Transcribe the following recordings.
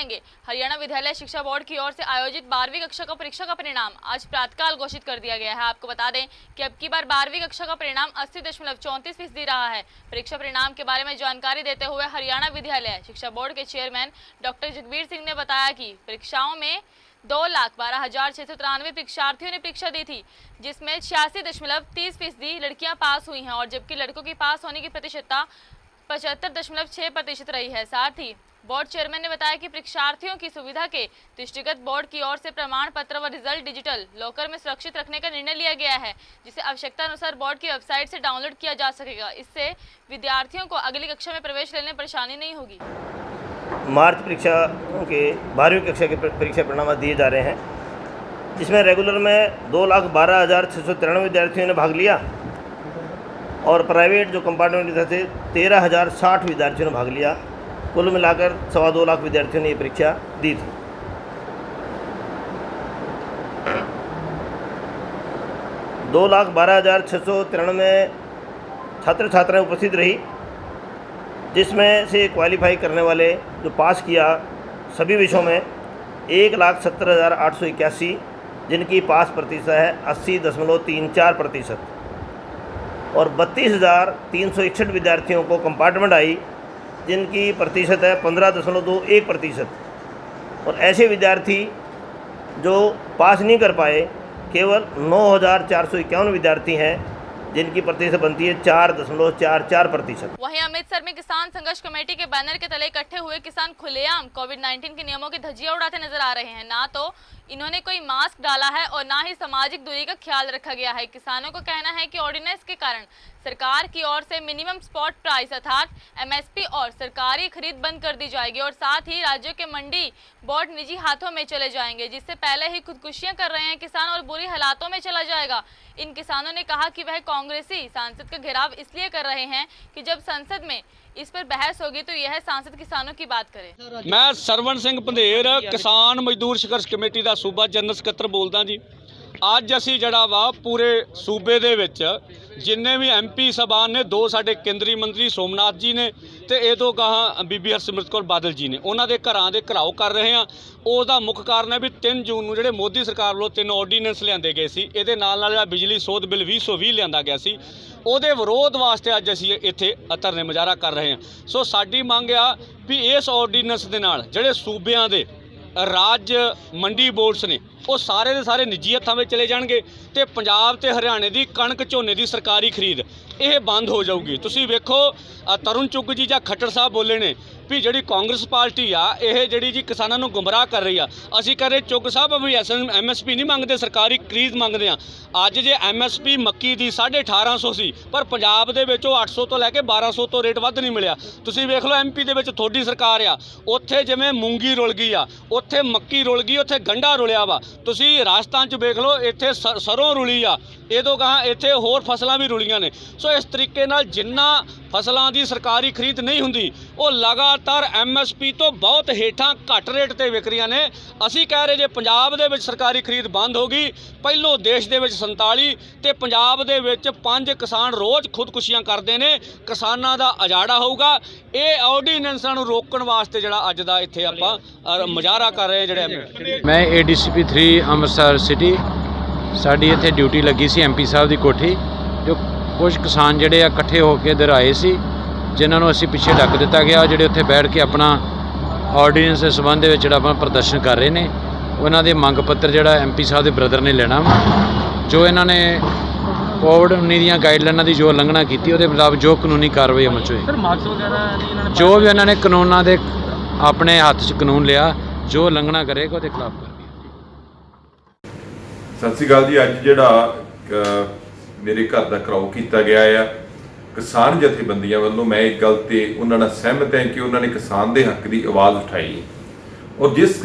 लेंगे। हरियाणा विद्यालय शिक्षा बोर्ड की ओर से आयोजित 12वीं कक्षा का परीक्षा का परिणाम आज प्रातःकाल घोषित कर दिया गया है। आपको बता दें कि अब की बार 12वीं कक्षा का परिणाम 80.34% रहा है। परीक्षा परिणाम के बारे में जानकारी देते हुए हरियाणा विद्यालय शिक्षा बोर्ड के चेयरमैन डॉक्टर जगबीर सिंह ने बताया कि परीक्षाओं में 2,12,693 परीक्षार्थियों ने परीक्षा दी थी, जिसमें 86.30% लड़कियां पास हुई हैं और जबकि लड़कों की पास होने की प्रतिशतता 75.6% रही है। साथ ही बोर्ड चेयरमैन ने बताया कि परीक्षार्थियों की सुविधा के दृष्टिगत बोर्ड की ओर से प्रमाण पत्र व रिजल्ट डिजिटल लॉकर में सुरक्षित रखने का निर्णय लिया गया है, जिसे आवश्यकता अनुसार बोर्ड की वेबसाइट से डाउनलोड किया जा सकेगा। इससे विद्यार्थियों को अगली कक्षा में प्रवेश लेने में परेशानी नहीं होगी। मार्च परीक्षा के 12वीं कक्षा के परीक्षा परिणाम दिए जा रहे हैं, जिसमें रेगुलर में 2,12,693 विद्यार्थियों ने भाग लिया और प्राइवेट जो कंपार्टमेंट थे 13,060 विद्यार्थियों ने भाग लिया। कुल मिलाकर 2.25 लाख विद्यार्थियों ने ये परीक्षा दी थी। दो 2,12,693 छात्र छात्राएँ उपस्थित रही, जिसमें से क्वालिफाई करने वाले जो पास किया सभी विषयों में 1,70,881, जिनकी पास प्रतिशत है 80.34% और 32,361 विद्यार्थियों को कंपार्टमेंट आई, जिनकी प्रतिशत है 15.21%। और ऐसे विद्यार्थी जो पास नहीं कर पाए केवल 9,451 विद्यार्थी हैं, जिनकी प्रतिशत बनती है 4.44%। वहीं अमृतसर में किसान संघर्ष कमेटी के बैनर के तले इकट्ठे हुए किसान खुलेआम कोविड-19 के नियमों की धज्जियां उड़ाते नजर आ रहे हैं। ना तो इन्होंने कोई मास्क डाला है और ना ही सामाजिक दूरी का ख्याल रखा गया है। किसानों को कहना है कि ऑर्डिनेंस के कारण सरकार की ओर से मिनिमम स्पॉट प्राइस अर्थात MSP और सरकारी खरीद बंद कर दी जाएगी और साथ ही राज्यों के मंडी बोर्ड निजी हाथों में चले जाएंगे, जिससे पहले ही खुदकुशियां कर रहे हैं किसान और बुरी हालातों में चला जाएगा। इन किसानों ने कहा कि वह कांग्रेसी सांसद का घेराव इसलिए कर रहे हैं कि जब संसद में इस पर बहस होगी तो यह सांसद किसानों की बात करे। मैं सरवण सिंह पंधेर किसान मजदूर संघर्ष कमेटी का सूबा जनरल ਸਕੱਤਰ बोलदा जी। ਅੱਜ ਅਸੀਂ ਜਿਹੜਾ ਵਾ ਪੂਰੇ ਸੂਬੇ ਦੇ ਵਿੱਚ ਜਿੰਨੇ ਵੀ MP ਸਾਹਿਬਾਨ ਨੇ, 2 ਸਾਡੇ ਕੇਂਦਰੀ ਮੰਤਰੀ ਸੋਮਨਾਥ ਜੀ ਨੇ ਤੇ ਇਹ ਤੋਂ ਗਾਹਾਂ ਬੀਬੀ ਹਰਸਿਮਰਤ ਕੌਰ ਬਾਦਲ ਜੀ ਨੇ, ਉਹਨਾਂ ਦੇ ਘਰਾਂ ਦੇ ਘਰਾਓ ਕਰ ਰਹੇ ਆ। ਉਹਦਾ ਮੁੱਖ ਕਾਰਨ ਹੈ ਵੀ 3 ਜੂਨ ਨੂੰ ਜਿਹੜੇ ਮੋਦੀ ਸਰਕਾਰ ਵੱਲੋਂ 3 ਆਰਡੀਨੈਂਸ ਲਿਆਂਦੇ ਗਏ ਸੀ, ਇਹਦੇ ਨਾਲ ਜਿਹੜਾ ਬਿਜਲੀ ਸੋਧ ਬਿੱਲ 2020 ਲਿਆਂਦਾ ਗਿਆ ਸੀ, ਉਹਦੇ ਵਿਰੋਧ ਵਾਸਤੇ ਅੱਜ ਅਸੀਂ ਇੱਥੇ ਧਰਨੇ ਮੁਜ਼ਾਹਰਾ ਕਰ ਰਹੇ ਹਾਂ। ਸੋ ਸਾਡੀ ਮੰਗ ਆ ਵੀ ਇਸ ਆਰਡੀਨੈਂਸ ਦੇ ਨਾਲ ਜਿਹੜੇ ਸੂਬਿਆਂ ਦੇ ਰਾਜ ਮੰਡੀ ਬੋਰਡਸ ਨੇ ਉਹ ਸਾਰੇ ਦੇ ਸਾਰੇ ਨਿੱਜੀ ਹੱਥਾਂ ਵਿੱਚ ਚਲੇ ਜਾਣਗੇ ਤੇ ਪੰਜਾਬ ਤੇ ਹਰਿਆਣੇ ਦੀ ਕਣਕ ਝੋਨੇ ਦੀ ਸਰਕਾਰੀ ਖਰੀਦ ਇਹ ਬੰਦ ਹੋ ਜਾਊਗੀ। ਤੁਸੀਂ ਵੇਖੋ ਤਰੁਣ ਚੁੱਗ ਜੀ ਜਾਂ ਖੱਟੜ ਸਾਹਿਬ ਬੋਲੇ ਨੇ ਵੀ ਜਿਹੜੀ ਕਾਂਗਰਸ ਪਾਰਟੀ ਆ ਇਹ ਜਿਹੜੀ ਜੀ ਕਿਸਾਨਾਂ ਨੂੰ ਗੁੰਮਰਾਹ ਕਰ ਰਹੀ ਆ। ਅਸੀਂ ਕਹ ਰਹੇ ਚੁੱਗ ਸਾਹਿਬ ਵੀ MSP ਨਹੀਂ ਮੰਗਦੇ, ਸਰਕਾਰੀ ਖਰੀਦ ਮੰਗਦੇ ਆ। ਅੱਜ ਜੇ MSP ਮੱਕੀ ਦੀ 1,850 ਸੀ, ਪਰ ਪੰਜਾਬ ਦੇ ਵਿੱਚ ਉਹ 800 ਤੋਂ ਲੈ ਕੇ 1,200 ਤੋਂ ਰੇਟ ਵੱਧ ਨਹੀਂ ਮਿਲਿਆ। ਤੁਸੀਂ ਵੇਖ ਲਓ MP ਦੇ ਵਿੱਚ ਤੁਹਾਡੀ ਸਰਕਾਰ ਆ, ਉੱਥੇ ਜਿਵੇਂ ਮੂੰਗੀ ਰੁਲ ਗਈ ਆ, ਉੱਥੇ ਮੱਕੀ ਰੁਲ ਗਈ, ਉੱਥੇ ਗੰਢਾ ਰੁਲਿਆ ਵਾ। ਤੁਸੀਂ ਰਾਜਸਥਾਨ 'ਚ ਵੇਖ ਲਓ, ਇੱਥੇ ਸਰੋਂ ਰੁਲੀ ਆ, ਇਹ ਤੋਂ ਗਾਹਾਂ ਇੱਥੇ ਹੋਰ ਫਸਲਾਂ ਵੀ ਰੁਲੀਆਂ ਨੇ। ਸੋ ਇਸ ਤਰੀਕੇ ਨਾਲ ਜਿੰਨਾ ਫਸਲਾਂ ਦੀ ਸਰਕਾਰੀ ਖਰੀਦ ਨਹੀਂ ਹੁੰਦੀ ਉਹ ਲਗਾਤਾਰ MSP ਤੋਂ ਬਹੁਤ ਹੇਠਾਂ ਘੱਟ ਰੇਟ ਤੇ ਵਿਕ ਰਹੀਆਂ ਨੇ। ਅਸੀਂ ਕਹਿ ਰਹੇ ਜੇ ਪੰਜਾਬ ਦੇ ਵਿੱਚ ਸਰਕਾਰੀ ਖਰੀਦ ਬੰਦ ਹੋ ਗਈ, ਪਹਿਲੋਂ ਦੇਸ਼ ਦੇ ਵਿੱਚ 47 ਤੇ ਪੰਜਾਬ ਦੇ ਵਿੱਚ 5 ਕਿਸਾਨ ਰੋਜ਼ ਖੁਦਕੁਸ਼ੀਆਂ ਕਰਦੇ ਨੇ, ਕਿਸਾਨਾਂ ਦਾ ਉਜਾੜਾ ਹੋਊਗਾ। ਇਹ ਆਰਡੀਨੈਂਸਾਂ ਨੂੰ ਰੋਕਣ ਵਾਸਤੇ ਜਿਹੜਾ ਅੱਜ ਦਾ ਇੱਥੇ ਆਪਾਂ ਮੁਜ਼ਾਹਰਾ ਕਰ ਰਹੇ ਜਿਹੜੇ ਮੈਂ ADCP 3 ਅੰਮ੍ਰਿਤਸਰ ਸਿਟੀ ਸਾਡੀ ਇੱਥੇ ਡਿਊਟੀ ਲੱਗੀ ਸੀ MP ਸਾਹਿਬ ਦੀ ਕੋਠੀ। ਜੋ ਕੁਝ ਕਿਸਾਨ ਜਿਹੜੇ ਆ ਇਕੱਠੇ ਹੋ ਕੇ ਇੱਧਰ ਆਏ ਸੀ, ਜਿਨ੍ਹਾਂ ਨੂੰ ਅਸੀਂ ਪਿੱਛੇ ਢੱਕ ਦਿੱਤਾ ਗਿਆ, ਜਿਹੜੇ ਉੱਥੇ ਬੈਠ ਕੇ ਆਪਣਾ ਆਰਡੀਨੈਂਸ ਦੇ ਸੰਬੰਧ ਦੇ ਵਿੱਚ ਜਿਹੜਾ ਆਪਣਾ ਪ੍ਰਦਰਸ਼ਨ ਕਰ ਰਹੇ ਨੇ। ਉਹਨਾਂ ਦੇ ਮੰਗ ਪੱਤਰ ਜਿਹੜਾ MP ਸਾਹਿਬ ਦੇ ਬ੍ਰਦਰ ਨੇ ਲੈਣਾ ਵਾ, ਜੋ ਇਹਨਾਂ ਨੇ ਕੋਵਿਡ-19 ਦੀਆਂ ਗਾਈਡਲਾਈਨਾਂ ਦੀ ਜੋ ਉਲੰਘਣਾ ਕੀਤੀ ਉਹਦੇ ਮੁਤਾਬਕ ਜੋ ਕਾਨੂੰਨੀ ਕਾਰਵਾਈ ਅਮਲ 'ਚ ਹੋਈ। ਜੋ ਵੀ ਇਹਨਾਂ ਨੇ ਕਾਨੂੰਨਾਂ ਦੇ ਆਪਣੇ ਹੱਥ 'ਚ ਕਾਨੂੰਨ ਲਿਆ, ਜੋ ਉਲੰਘਣਾ ਕਰੇਗਾ ਉਹਦੇ ਖਿਲਾਫ ਕਰੇਗਾ। ਸਤਿ ਸ਼੍ਰੀ ਅਕਾਲ ਜੀ। ਅੱਜ ਜਿਹੜਾ ਮੇਰੇ ਘਰ ਦਾ ਘਰਾਓ ਕੀਤਾ ਗਿਆ ਆ ਕਿਸਾਨ ਜਥੇਬੰਦੀਆਂ ਵੱਲੋਂ, ਮੈਂ ਇੱਕ ਗੱਲ ਤੇ ਉਹਨਾਂ ਨਾਲ ਸਹਿਮਤ ਹਾਂ ਕਿ ਉਹਨਾਂ ਨੇ ਕਿਸਾਨ ਦੇ ਹੱਕ ਦੀ ਆਵਾਜ਼ ਉਠਾਈ ਹੈ ਔਰ ਜਿਸ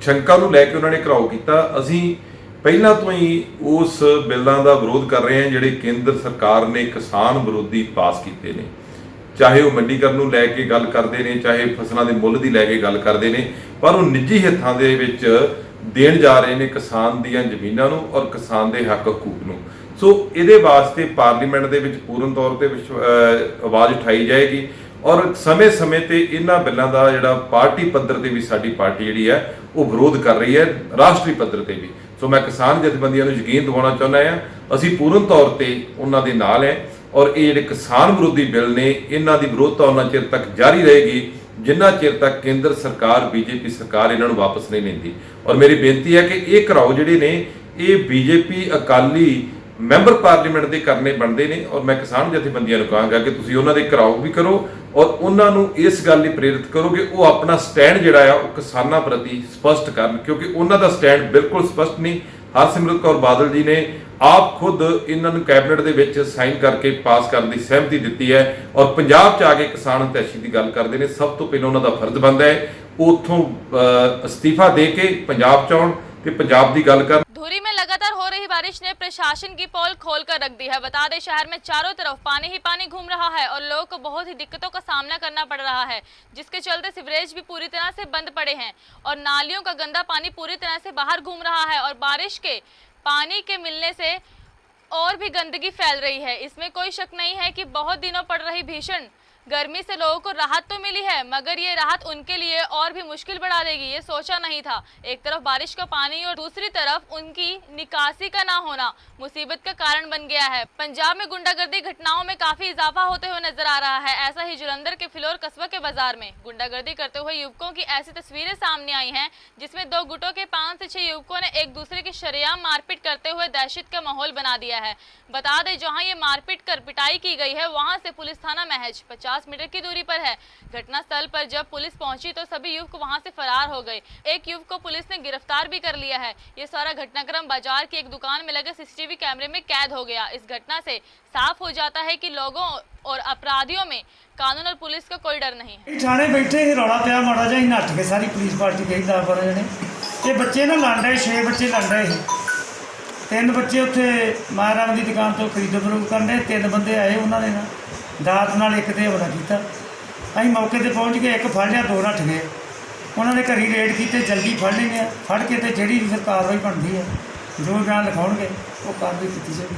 ਸ਼ੰਕਾ ਨੂੰ ਲੈ ਕੇ ਉਹਨਾਂ ਨੇ ਘਰਾਓ ਕੀਤਾ, ਅਸੀਂ ਪਹਿਲਾਂ ਤੋਂ ਹੀ ਉਸ ਬਿੱਲਾਂ ਦਾ ਵਿਰੋਧ ਕਰ ਰਹੇ ਹਾਂ ਜਿਹੜੇ ਕੇਂਦਰ ਸਰਕਾਰ ਨੇ ਕਿਸਾਨ ਵਿਰੋਧੀ ਪਾਸ ਕੀਤੇ ਨੇ। ਚਾਹੇ ਉਹ ਮੰਡੀਕਰਨ ਨੂੰ ਲੈ ਕੇ ਗੱਲ ਕਰਦੇ ਨੇ, ਚਾਹੇ ਫਸਲਾਂ ਦੇ ਮੁੱਲ ਦੀ ਲੈ ਕੇ ਗੱਲ ਕਰਦੇ ਨੇ, ਪਰ ਉਹ ਨਿੱਜੀ ਹਿੱਤਾਂ ਦੇ ਵਿੱਚ ਦੇਣ ਜਾ ਰਹੇ ਨੇ ਕਿਸਾਨ ਦੀਆਂ ਜ਼ਮੀਨਾਂ ਨੂੰ ਔਰ ਕਿਸਾਨ ਦੇ ਹੱਕ ਹਕੂਕ ਨੂੰ। ਸੋ ਇਹਦੇ ਵਾਸਤੇ ਪਾਰਲੀਮੈਂਟ ਦੇ ਵਿੱਚ ਪੂਰਨ ਤੌਰ ਤੇ ਆਵਾਜ਼ ਉਠਾਈ ਜਾਏਗੀ ਔਰ ਸਮੇਂ-ਸਮੇਂ ਤੇ ਇਹਨਾਂ ਬਿੱਲਾਂ ਦਾ ਜਿਹੜਾ ਪਾਰਟੀ ਪੱਧਰ ਤੇ ਵੀ ਸਾਡੀ ਪਾਰਟੀ ਜਿਹੜੀ ਹੈ ਉਹ ਵਿਰੋਧ ਕਰ ਰਹੀ ਹੈ, ਰਾਸ਼ਟਰੀ ਪੱਧਰ ਤੇ ਵੀ। ਸੋ ਮੈਂ ਕਿਸਾਨ ਜਥੇਬੰਦੀਆਂ ਨੂੰ ਯਕੀਨ ਦਿਵਾਉਣਾ ਚਾਹੁੰਦਾ ਹਾਂ, ਅਸੀਂ ਪੂਰਨ ਤੌਰ ਤੇ ਉਹਨਾਂ ਦੇ ਨਾਲ ਹੈ ਔਰ ਇਹ ਜਿਹੜੇ ਕਿਸਾਨ ਵਿਰੋਧੀ ਬਿੱਲ ਨੇ ਇਹਨਾਂ ਦੀ ਵਿਰੋਧਤਾ ਉਹਨਾਂ ਚਿਰ ਤੱਕ ਜਾਰੀ ਰਹੇਗੀ ਜਿੰਨਾ ਚਿਰ ਤੱਕ ਕੇਂਦਰ ਸਰਕਾਰ ਬੀਜੇਪੀ ਸਰਕਾਰ ਇਹਨਾਂ ਨੂੰ ਵਾਪਸ ਨਹੀਂ ਲੈਂਦੀ। ਔਰ ਮੇਰੀ ਬੇਨਤੀ ਹੈ ਕਿ ਇਹ ਘਰਾਓ ਜਿਹੜੇ ਨੇ ਇਹ ਬੀਜੇਪੀ ਅਕਾਲੀ ਮੈਂਬਰ ਪਾਰਲੀਮੈਂਟ ਦੇ ਕਰਨੇ ਬਣਦੇ ਨੇ ਔਰ ਮੈਂ ਕਿਸਾਨ ਜਥੇਬੰਦੀਆਂ ਨੂੰ ਕਹਾਂਗਾ ਕਿ ਤੁਸੀਂ ਉਹਨਾਂ ਦੇ ਘਰਾਓ ਵੀ ਕਰੋ ਔਰ ਉਹਨਾਂ ਨੂੰ ਇਸ ਗੱਲ ਲਈ ਪ੍ਰੇਰਿਤ ਕਰੋ ਕਿ ਉਹ ਆਪਣਾ ਸਟੈਂਡ ਜਿਹੜਾ ਆ ਉਹ ਕਿਸਾਨਾਂ ਪ੍ਰਤੀ ਸਪਸ਼ਟ ਕਰਨ, ਕਿਉਂਕਿ ਉਹਨਾਂ ਦਾ ਸਟੈਂਡ ਬਿਲਕੁਲ ਸਪਸ਼ਟ ਨਹੀਂ। ਹਰਸਿਮਰਤ ਕੌਰ ਬਾਦਲ ਜੀ ਨੇ ਆਪ ਖੁਦ ਇਹਨਾਂ ਨੂੰ ਕੈਬਨਿਟ ਦੇ ਵਿੱਚ ਸਾਈਨ ਕਰਕੇ ਪਾਸ ਕਰਨ ਦੀ ਸਹਿਮਤੀ ਦਿੱਤੀ ਹੈ ਔਰ ਪੰਜਾਬ 'ਚ ਆ ਕੇ ਕਿਸਾਨ ਹਿਤੈਸ਼ੀ ਦੀ ਗੱਲ ਕਰਦੇ ਨੇ। ਸਭ ਤੋਂ ਪਹਿਲਾਂ ਉਹਨਾਂ ਦਾ ਫਰਜ਼ ਬਣਦਾ ਹੈ ਉੱਥੋਂ ਅਸਤੀਫਾ ਦੇ ਕੇ ਪੰਜਾਬ 'ਚ ਆਉਣ ਤੇ पंजाब की गल कर। धुरी में लगातार हो रही बारिश ने प्रशासन की पोल खोल कर रख दी है। बता दें शहर में चारों तरफ पानी ही पानी घूम रहा है और लोगों को बहुत ही दिक्कतों का सामना करना पड़ रहा है, जिसके चलते सीवरेज भी पूरी तरह से बंद पड़े हैं और नालियों का गंदा पानी पूरी तरह से बाहर घूम रहा है और बारिश के पानी के मिलने से और भी गंदगी फैल रही है। इसमें कोई शक नहीं है कि बहुत दिनों पड़ रही भीषण गर्मी से लोगों को राहत तो मिली है, मगर ये राहत उनके लिए और भी मुश्किल बढ़ा देगी, ये सोचा नहीं था। एक तरफ बारिश का पानी और दूसरी तरफ उनकी निकासी का ना होना मुसीबत का कारण बन गया है। पंजाब में गुंडागर्दी घटनाओं में काफी इजाफा होते हुए नजर आ रहा है। ऐसा ही जालंधर के फिलौर कस्बा के बाजार में गुंडागर्दी करते हुए युवकों की ऐसी तस्वीरें सामने आई हैं, जिसमें दो गुटों के 5 से 6 युवकों ने एक दूसरे की शरेआम मारपीट करते हुए दहशत का माहौल बना दिया है। बता दें जहां ये मारपीट कर पिटाई की गई है, वहां से पुलिस थाना महज 50 मीटर की दूरी पर है। घटनास्थल पर जब पुलिस पहुंची तो सभी युवक वहां से फरार हो गए। एक युवक को पुलिस ने गिरफ्तार भी कर लिया है। ये सारा घटनाक्रम बाजार की एक दुकान में लगे सीसीटीवी कैमरे में कैद हो गया। इस घटना से साफ हो जाता है कि लोगों और अपराधियों में कानून और पुलिस का कोई डर नहीं है। थाने बैठे ही रौला पिया माड़ा जिहा नੱਠ के सारी पुलिस पार्टी गई 10-12 जने ते बच्चे ना लड़ रहे 6 बच्चे लड़ रहे थे। 3 बच्चे उत्थे माराम की दुकान तो खरीदो फरोख्त करने 3 बंदे आए उन्होंने ना दात नाल एक ते हमला किया। ਅਸੀਂ मौके पर पहुँच गए, एक फड़ लिया 2 नੱਠ गए। उन्होंने घरी रेड किए, जल्दी फड़ लेंगे, फड़ के तो जी फिर कार्रवाई बनती है जो बयान लिखाउणगे वो कार्रवाई की जाएगी।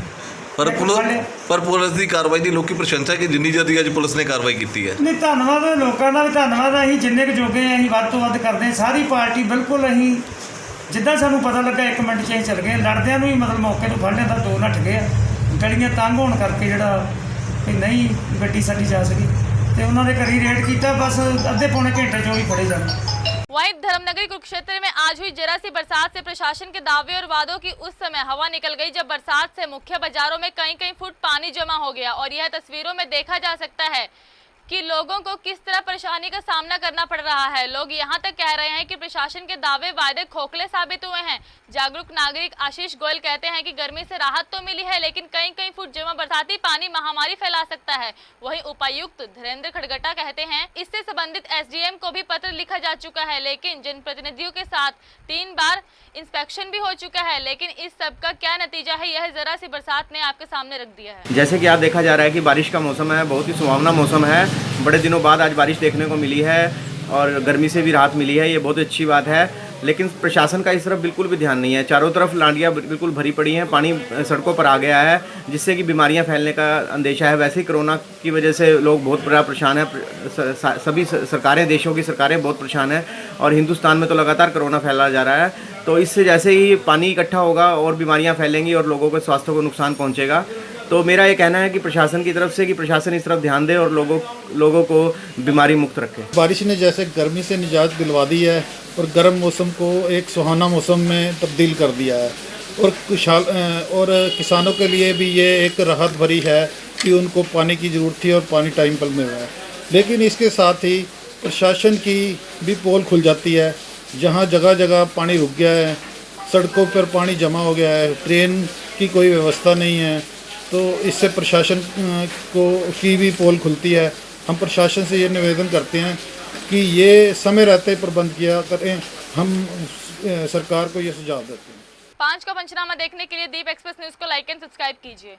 पर पुलिस की कार्रवाई की लोग प्रशंसा कि जिन्नी जल्दी अज पुलिस ने कार्रवाई की है। नहीं धन्यवाद लोगों का भी धन्यवाद। अं जिन्ने क जोगे अं वध तो वध करते हैं सारी पार्टी बिल्कुल। अं जिदा सानू पता लगा 1 मिनट च चल गए। लड़दियां भी मतलब मौके तो फड़ लिया 2 नੱਠ गए। गलियां तंग होने करके जिहड़ा नहीं गड्डी साडी जा सकी तो उन्होंने घरी रेड किया। बस अद्धे पौने घंटे चो ही फड़े जाने। वहीं धर्मनगरी कुरुक्षेत्र में आज हुई जरा सी बरसात से प्रशासन के दावे और वादों की उस समय हवा निकल गई जब बरसात से मुख्य बाजारों में कई फुट पानी जमा हो गया और यह तस्वीरों में देखा जा सकता है कि लोगों को किस तरह परेशानी का सामना करना पड़ रहा है। लोग यहाँ तक कह रहे हैं कि प्रशासन के दावे वादे खोखले साबित हुए हैं। जागरूक नागरिक आशीष गोयल कहते हैं कि गर्मी से राहत तो मिली है, लेकिन कई फुट जमा बरसाती पानी महामारी फैला सकता है। वहीं उपायुक्त धीरेन्द्र खड़गटा कहते हैं इससे संबंधित एसडीएम को भी पत्र लिखा जा चुका है, लेकिन जनप्रतिनिधियों के साथ 3 बार इंस्पेक्शन भी हो चुका है, लेकिन इस सब का क्या नतीजा है यह जरा सी बरसात ने आपके सामने रख दिया है। जैसे कि आज देखा जा रहा है कि बारिश का मौसम है, बहुत ही सुहावना मौसम है। बड़े दिनों बाद आज बारिश देखने को मिली है और गर्मी से भी राहत मिली है, ये बहुत अच्छी बात है। लेकिन प्रशासन का इस तरफ बिल्कुल भी ध्यान नहीं है। चारों तरफ नालियाँ बिल्कुल भरी पड़ी हैं, पानी सड़कों पर आ गया है, जिससे कि बीमारियां फैलने का अंदेशा है। वैसे ही कोरोना की वजह से लोग बहुत बड़ा परेशान हैं। सभी सरकारें, देशों की सरकारें बहुत परेशान हैं और हिंदुस्तान में तो लगातार कोरोना फैला जा रहा है। तो इससे जैसे ही पानी इकट्ठा होगा और बीमारियाँ फैलेंगी और लोगों के स्वास्थ्य को नुकसान पहुँचेगा। तो मेरा ये कहना है कि प्रशासन की तरफ से कि प्रशासन इस तरफ ध्यान दे और लोगों को बीमारी मुक्त रखे। बारिश ने जैसे गर्मी से निजात दिलवा दी है और गर्म मौसम को एक सुहाना मौसम में तब्दील कर दिया है और किसानों के लिए भी ये एक राहत भरी है कि उनको पानी की ज़रूरत थी और पानी टाइम पर मिल रहा है। लेकिन इसके साथ ही प्रशासन की भी पोल खुल जाती है। जहाँ जगह जगह पानी रुक गया है, सड़कों पर पानी जमा हो गया है, ट्रेन की कोई व्यवस्था नहीं है, तो इससे प्रशासन की भी पोल खुलती है। हम प्रशासन से ये निवेदन करते हैं कि ये समय रहते प्रबंध किया करें। हम सरकार को ये सुझाव देते हैं। 5 का पंचनामा देखने के लिए दीप एक्सप्रेस न्यूज़ को लाइक एंड सब्सक्राइब कीजिए।